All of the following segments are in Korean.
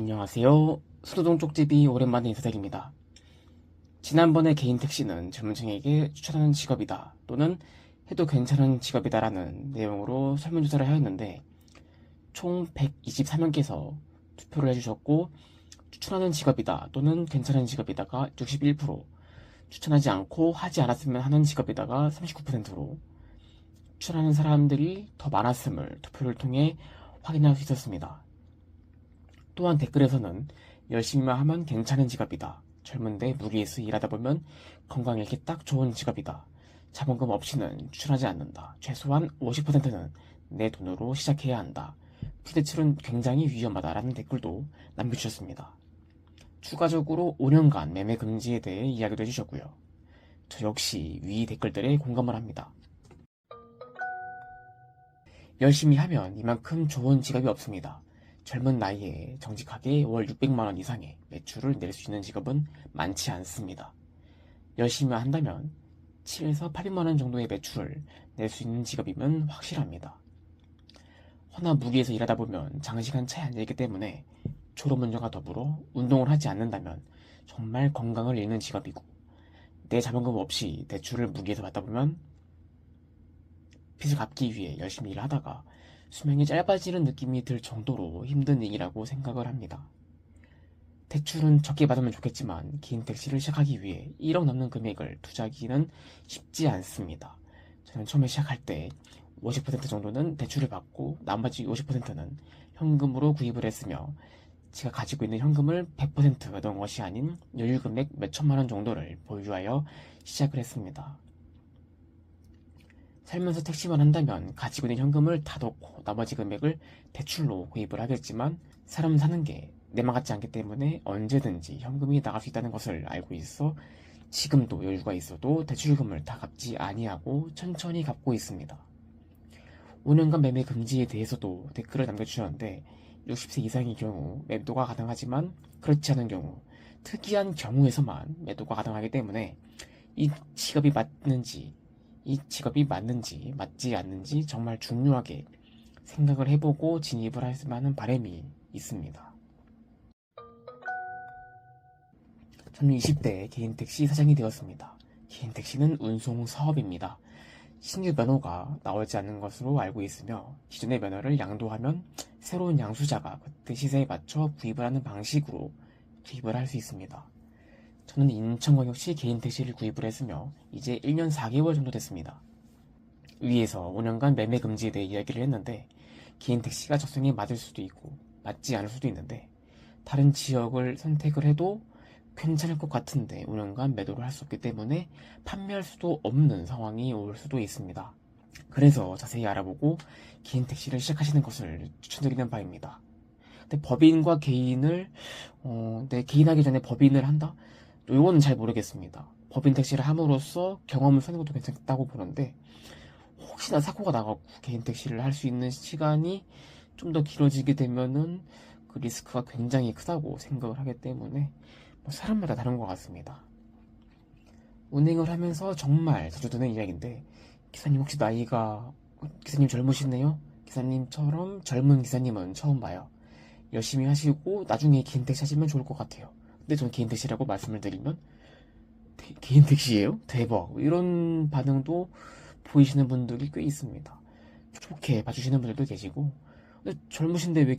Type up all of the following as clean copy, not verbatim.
안녕하세요. 수도동 쪽집이 오랜만에 인사드립니다. 지난번에 개인 택시는 젊은층에게 추천하는 직업이다 또는 해도 괜찮은 직업이다라는 내용으로 설문조사를 하였는데 총 124명께서 투표를 해주셨고 추천하는 직업이다 또는 괜찮은 직업이다가 61%, 추천하지 않고 하지 않았으면 하는 직업이다가 39%로 추천하는 사람들이 더 많았음을 투표를 통해 확인할 수 있었습니다. 또한 댓글에서는 열심히만 하면 괜찮은 직업이다. 젊은데 무리해서 일하다 보면 건강에 이렇게 딱 좋은 직업이다. 자본금 없이는 추천하지 않는다. 최소한 50%는 내 돈으로 시작해야 한다. 부대출은 굉장히 위험하다라는 댓글도 남겨주셨습니다. 추가적으로 5년간 매매 금지에 대해 이야기도 해주셨고요. 저 역시 위 댓글들에 공감을 합니다. 열심히 하면 이만큼 좋은 직업이 없습니다. 젊은 나이에 정직하게 월 600만원 이상의 매출을 낼 수 있는 직업은 많지 않습니다. 열심히 한다면 7에서 800만원 정도의 매출을 낼 수 있는 직업이면 확실합니다. 허나 무리해서 일하다 보면 장시간 차에 앉아있기 때문에 졸음운전과 더불어 운동을 하지 않는다면 정말 건강을 잃는 직업이고, 내 자본금 없이 대출을 무리해서 받다 보면 빚을 갚기 위해 열심히 일을 하다가 수명이 짧아지는 느낌이 들 정도로 힘든 일이라고 생각을 합니다. 대출은 적게 받으면 좋겠지만 긴 택시를 시작하기 위해 1억 넘는 금액을 투자하기는 쉽지 않습니다. 저는 처음에 시작할 때 50% 정도는 대출을 받고 나머지 50%는 현금으로 구입을 했으며, 제가 가지고 있는 현금을 100% 얻은 것이 아닌 여유금액 몇천만원 정도를 보유하여 시작을 했습니다. 살면서 택시만 한다면 가지고 있는 현금을 다 넣고 나머지 금액을 대출로 구입을 하겠지만, 사람 사는 게 내맘 같지 않기 때문에 언제든지 현금이 나갈 수 있다는 것을 알고 있어 지금도 여유가 있어도 대출금을 다 갚지 아니하고 천천히 갚고 있습니다. 5년간 매매 금지에 대해서도 댓글을 남겨주셨는데, 60세 이상의 경우 매도가 가능하지만 그렇지 않은 경우, 특이한 경우에서만 매도가 가능하기 때문에 이 직업이 맞는지 맞지 않는지 정말 중요하게 생각을 해보고 진입을 했으면 하는 바람이 있습니다. 저는 20대에 개인택시 사장이 되었습니다. 개인택시는 운송 사업입니다. 신규 면허가 나오지 않는 것으로 알고 있으며, 기존의 면허를 양도하면 새로운 양수자가 그때 시세에 맞춰 구입을 하는 방식으로 구입을 할 수 있습니다. 저는 인천광역시 개인택시를 구입을 했으며 이제 1년 4개월 정도 됐습니다. 위에서 5년간 매매 금지에 대해 이야기를 했는데, 개인택시가 적성에 맞을 수도 있고 맞지 않을 수도 있는데, 다른 지역을 선택을 해도 괜찮을 것 같은데 5년간 매도를 할 수 없기 때문에 판매할 수도 없는 상황이 올 수도 있습니다. 그래서 자세히 알아보고 개인택시를 시작하시는 것을 추천드리는 바입니다. 근데 법인과 개인을 개인하기 전에 법인을 한다? 요거는 잘 모르겠습니다. 법인 택시를 함으로써 경험을 쌓는 것도 괜찮다고 보는데, 혹시나 사고가 나가고 개인 택시를 할 수 있는 시간이 좀 더 길어지게 되면은 그 리스크가 굉장히 크다고 생각을 하기 때문에 사람마다 다른 것 같습니다. 운행을 하면서 정말 자주 듣는 이야기인데, 기사님 혹시 기사님 젊으시네요? 기사님처럼 젊은 기사님은 처음 봐요. 열심히 하시고 나중에 개인 택시 하시면 좋을 것 같아요. 근데 전 개인 택시라고 말씀을 드리면 개인 택시예요? 대박, 이런 반응도 보이시는 분들이 꽤 있습니다. 좋게 봐주시는 분들도 계시고, 근데 젊으신데 왜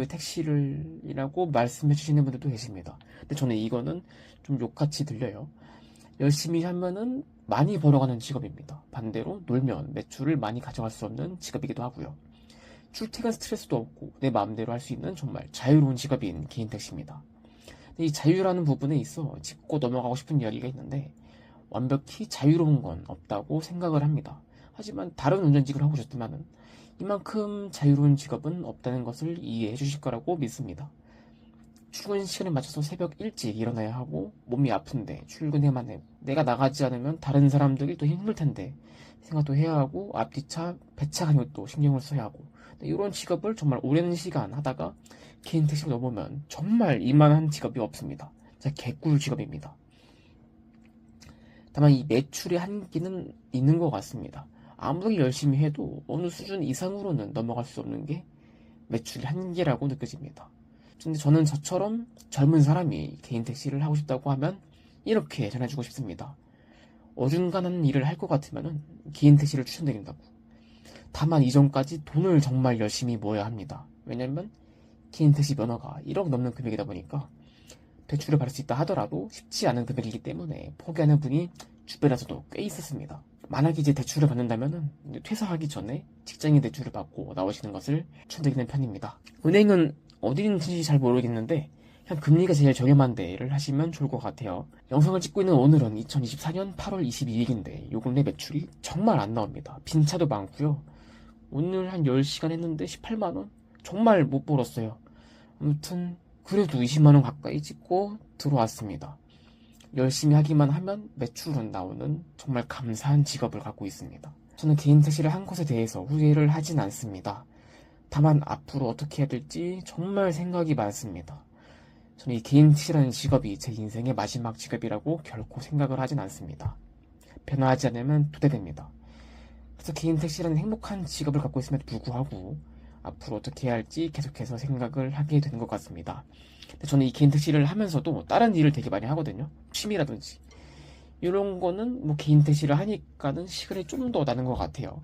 택시를이라고 말씀해 주시는 분들도 계십니다. 근데 저는 이거는 좀 욕같이 들려요. 열심히 하면은 많이 벌어가는 직업입니다. 반대로 놀면 매출을 많이 가져갈 수 없는 직업이기도 하고요. 출퇴근 스트레스도 없고 내 마음대로 할 수 있는 정말 자유로운 직업인 개인 택시입니다. 이 자유라는 부분에 있어 짚고 넘어가고 싶은 이야기가 있는데, 완벽히 자유로운 건 없다고 생각을 합니다. 하지만 다른 운전직을 하고 계셨다면 이만큼 자유로운 직업은 없다는 것을 이해해 주실 거라고 믿습니다. 출근 시간에 맞춰서 새벽 일찍 일어나야 하고, 몸이 아픈데 출근해만 해 내가 나가지 않으면 다른 사람들이 또 힘들 텐데 생각도 해야 하고, 앞뒤차 배차 가는 것도 신경을 써야 하고, 이런 직업을 정말 오랜 시간 하다가 개인 택시로 넘어오면 정말 이만한 직업이 없습니다. 진짜 개꿀 직업입니다. 다만 이 매출의 한계는 있는 것 같습니다. 아무리 열심히 해도 어느 수준 이상으로는 넘어갈 수 없는 게 매출이 한계라고 느껴집니다. 근데 저는 저처럼 젊은 사람이 개인 택시를 하고 싶다고 하면 이렇게 전해주고 싶습니다. 어중간한 일을 할 것 같으면 개인 택시를 추천드린다고. 다만 이전까지 돈을 정말 열심히 모아야 합니다. 왜냐면 개인 택시 면허가 1억 넘는 금액이다 보니까 대출을 받을 수 있다 하더라도 쉽지 않은 금액이기 때문에 포기하는 분이 주변에서도 꽤 있었습니다. 만약에 이제 대출을 받는다면은 퇴사하기 전에 직장인 대출을 받고 나오시는 것을 추천드리는 편입니다. 은행은 어디 있는지 잘 모르겠는데 그냥 금리가 제일 저렴한 데를 하시면 좋을 것 같아요. 영상을 찍고 있는 오늘은 2024년 8월 22일인데 요 근래 매출이 정말 안 나옵니다. 빈차도 많고요. 오늘 한 10시간 했는데 18만원? 정말 못 벌었어요. 아무튼 그래도 20만원 가까이 찍고 들어왔습니다. 열심히 하기만 하면 매출은 나오는 정말 감사한 직업을 갖고 있습니다. 저는 개인 택시를 한 것에 대해서 후회를 하진 않습니다. 다만 앞으로 어떻게 해야 될지 정말 생각이 많습니다. 저는 이 개인 택시라는 직업이 제 인생의 마지막 직업이라고 결코 생각을 하진 않습니다. 변화하지 않으면 도태됩니다. 그래서 개인 택시라는 행복한 직업을 갖고 있음에도 불구하고 앞으로 어떻게 해야 할지 계속해서 생각을 하게 되는 것 같습니다. 근데 저는 이 개인 택시를 하면서도 다른 일을 되게 많이 하거든요. 취미라든지 이런 거는 뭐 개인 택시를 하니까는 시간이 좀 더 나는 것 같아요.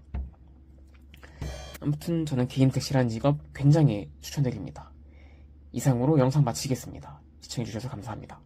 아무튼 저는 개인 택시라는 직업 굉장히 추천드립니다. 이상으로 영상 마치겠습니다. 시청해주셔서 감사합니다.